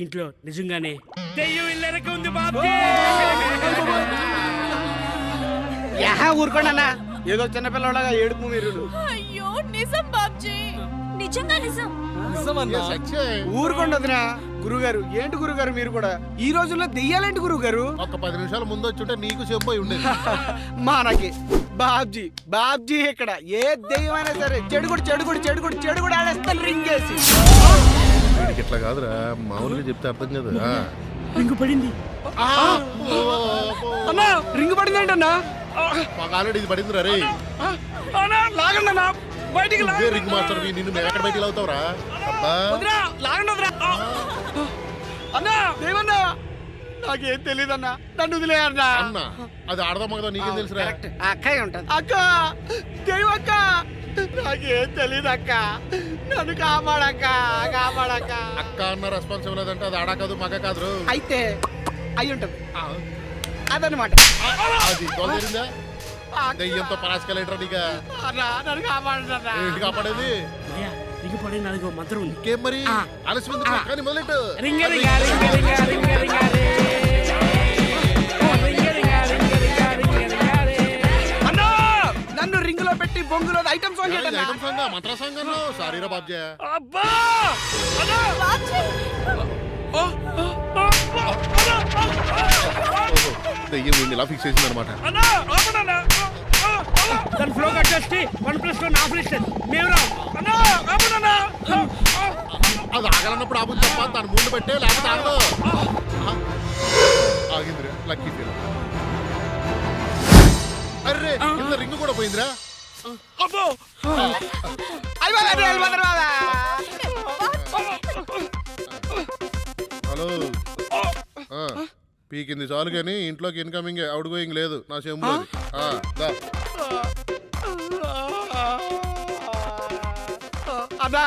దీంట్లో నిజంగానే దెయ్యం ఇల్లరక ఉంది బాబు. ఊరుకోండి అన్న, ఏదో చిన్నపిల్లలాగా ఏడుపు మీరు. అయ్యో నిజం బాబ్జీ, నిజంగా నిజం. ఊరుకోండి వదినా. గురుగారు ఏంటి గురుగారు మీరు కూడా ఈ రోజుల్లో దెయ్యాలేంటి గురుగారు? ఒక 10 నిమిషాల ముందు వచ్చుంటే నీకు చెప్పి ఉండేది. మనకి బాబ్జీ బాబ్జీ ఇక్కడ ఏ దెయ్యమైనా సరే చెడుగుడు ఆడేస్తాను రింగేసి. వీడికి ఇట్లా కాదురా, మామూలుగా చెప్తే అర్థం కదా. రింగు పడింది. అన్నా రింగు పడిందండి అన్నా. మాకు ఆల్రెడీ ఇది పడింది రే. లాగండి అన్నా, బయటికి రింగ్ మాస్టర్ నిన్ను మేము ఎక్కడ బయటికి అవుతావురా? లాగండి వదినా. అన్నా దేవన్నా, నాకేం తెలియదు అన్నా, నన్ను వదిలేయన్నా. అన్న అది ఆడదా మగదా నీకేం తెలుసురా? అక్కయ్య ఉంటుంది. అక్క దేవక్క, నాకేం తెలియదు అక్క, నన్ను కాపాడక్క. అక్క అన్న రెస్పాన్సిబుల్ అంటే అది ఆడ కాదు మగ కాదు. అయితే అయి ఉంటుంది అదనమాట. అది తోలిందా దెయ్యంతో పరాసుకెళ్ళేట్రా నీగా. నన్ను కాపాడన్నా. ఏంటి కాపాడేది? రింగు పడిన నాలుగో మంత్రం ఉంది. ఇంకేం మరి అలసిపోయింది కానీ మొదలెట్టు. రింగ రింగ రింగ రింగ రింగ రింగ రే. అన్నా నన్ను రింగులో పెట్టి బొంగులో ఐటమ్ సాంగ్ ఏంటన్నా? ఐటమ్ సాంగ్ మంత్ర సాంగ్ అన్నావు. సారీరా బాబ్జీ. అబ్బా బాబ్జీ దెయ్యం వీడిని ఇలా ఫిక్స్ చేసింది అనమాట. దాని ఫ్లో కట్ చేస్తే 1+1 ఆపరేషన్ మేము రా. అది ఆగాలన్నప్పుడు ఆగుతుంది తప్ప దాని ముందు పెట్టే లేకపోతే ఆగదు. ఆగిందిరా లక్కీ ఫీల్. అర్రే కింద రింగ్ కూడా పోయిందిరా. అబ్బో హలో పీకింది చాలు కానీ ఇంట్లోకి ఇన్కమింగ్ అవుట్ గోయింగ్ లేదు నా చెంబు. అన్నా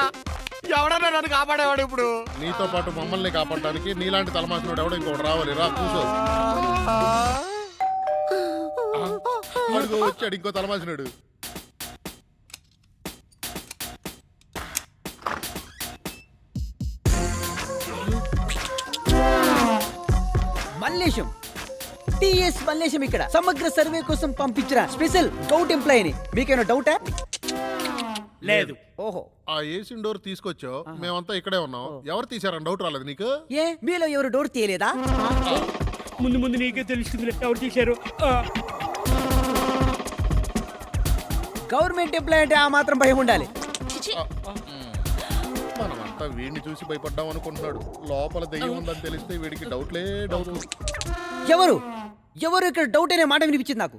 ఎవడన్నా నన్ను కాపాడేవాడు ఇప్పుడు? నీతో పాటు మమ్మల్ని కాపాడడానికి నీలాంటి తలమాసినోడు ఎవడో ఇంకోటి రావాలి. రా కూర్చో. అడుగు వచ్చాడు ఇంకో తలమాసినాడు. మల్లేశం టిఎస్ మల్లేశం ఇక్కడ సమగ్ర సర్వే కోసం పంపించిన స్పెషల్ డౌట్ ఎంప్లాయీని. మీకేమైనా డౌటా? లేదు. ఓహో, ఆ ఏసీ డోర్ తీసుకొచ్చావు, మేమంతా ఇక్కడే ఉన్నాం. ఎవరు తీసారని డౌట్ రాలేదు నీకు? ఏ మీలో ఎవరు డోర్ తీయలేదా? ముందు నీకే తెలుస్తుంది ఎవరు తీశారు. గవర్నమెంట్ ఎంప్లాయీ అంటే ఆ మాత్రం భయం ఉండాలి. మనమంతా వీడిని చూసి భయపడ్డాం అనుకుంటున్నాడు. లోపల దెయ్యం ఉందని తెలిస్తే వీడికి డౌట్లే డౌట్. ఎవరు ఎవరు ఇక్కడ డౌట్ అనే మాట వినిపించింది నాకు.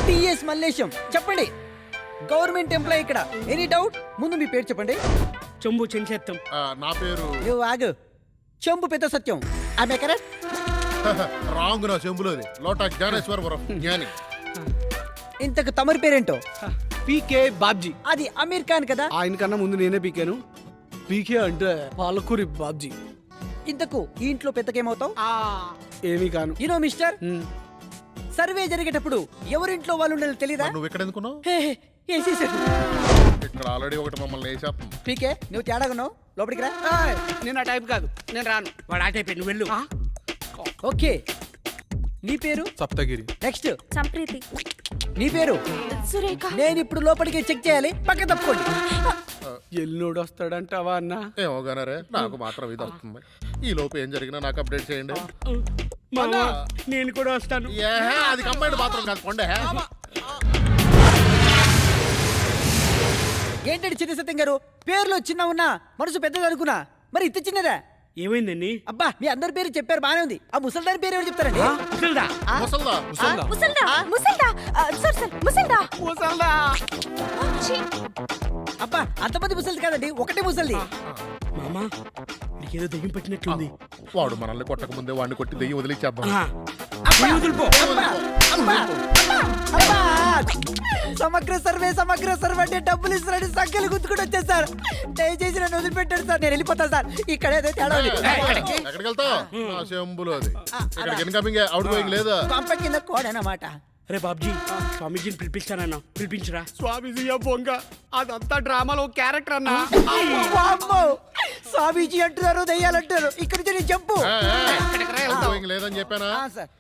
టిఎస్ మల్లేశం చెప్పండి, గవర్నమెంట్ ఎంప్లాయీ ఇక్కడ. Any doubt? ముందు మీ పేరు చెప్పండి. చెంబు చెంచేత్తం. నా పేరు నువ్వు ఆగు. చెంబు పెద్ద సత్యం. ఆమె కరెక్ట్. రాంగ్. నా చెంబులోది లోటా జ్ఞానేశ్వరపురం జ్ఞాని. ఇంతకు తమరి పేరేంటో? పీకే బాబ్జీ. అది అమీర్ ఖాన్ కదా. ఆయన కన్నా ముందు నేనే పీకాను. పీకే అంటే పాలకూరి బాబ్జీ. ఇంతకు ఈ ఇంట్లో పెద్దకేమవుతావు? ఏమీ కాను. యూనో మిస్టర్, సర్వే జరిగేటప్పుడు ఎవరింట్లో వాళ్ళు ఉండాలి తెలీదా? నువ్వు ఎక్కడ ఎందుకున్నావు? ఇక్కడ ఆల్రెడీ ఒకటి మమ్మల్ని వేసేస్తుంది. పీకే నువ్వు తేడాగా ఉన్నావు, లోపలికి రా. నేను ఆ టైప్ కాదు, నేను రాను. వాడు ఆ టైప్. నువ్వు వెళ్ళు. ఓకే, నీ పేరు? సప్తగిరి. నెక్స్ట్ సంప్రీతి. నీ పేరు? సురేఖ. నేను ఇప్పుడు లోపలికి చెక్ చేయాలి, పక్క తప్పుకోండి. ఎల్లుడు వస్తాడంటావా అన్న? ఏమోగానరే, నాకు మాత్రం ఇది వస్తుంది. ఈ లోపు ఏం జరిగినా నాకు అప్డేట్ చేయండి. మావా, నేను కూడా వస్తాను. అది కంబైండ్ బాత్రూమ్ కాదు కొండే. ఏంటంటే చిన్న సత్యం గారు, పేరులో చిన్న ఉన్నా మనసు పెద్దది అనుకున్నా, మరి ఇంత చిన్నదా? ఏమైందండి? అబ్బా మీ అందరి పేరు చెప్పారు బానే ఉంది, ఆ ముసల్దాని పేరు ఎవరు చెప్తారండి? ముసల్దా? ముసల్దా? ముసల్దా. అబ్బా అంతమంది ముసలిది కాదండి, ఒకటే ముసలిది. మామా, నీకేదో దెయ్యం పట్టినట్లుంది. వాడు మనల్ని కొట్టక ముందే వాడిని కొట్టి దెయ్యం వదిలిచ్చేద్దాం. పోయి వదిలిపో. సమగ్ర సర్వే అంటే డబ్బులు ఇస్తారని సంఖ్యలు గుర్తుకుంటూ వచ్చేసారు. దయచేసి నన్ను వదిలిపెట్టాడు సార్, నేను వెళ్ళిపోతాను సార్. ఇక్కడ ఏదో తేడా ఉంది. ఎక్కడికి వెళ్తావు? నా చెంబులో అది. ఇక్కడ ఇన్కమింగ్ అవుట్ గోయింగ్ లేదా? పంప కింద కోడనమాట. అరే బాబ్జీ, స్వామీజీని పిలిపిస్తానన్నా, పిలిపించరా. స్వామీజీ బొంగ, అదంతా డ్రామాలో క్యారెక్టర్ అన్నా. స్వామీజీ అంటున్నారు దయ్యాలంటారు ఇక్కడి నుంచి నేను చెప్పు లేదని చెప్పానా సార్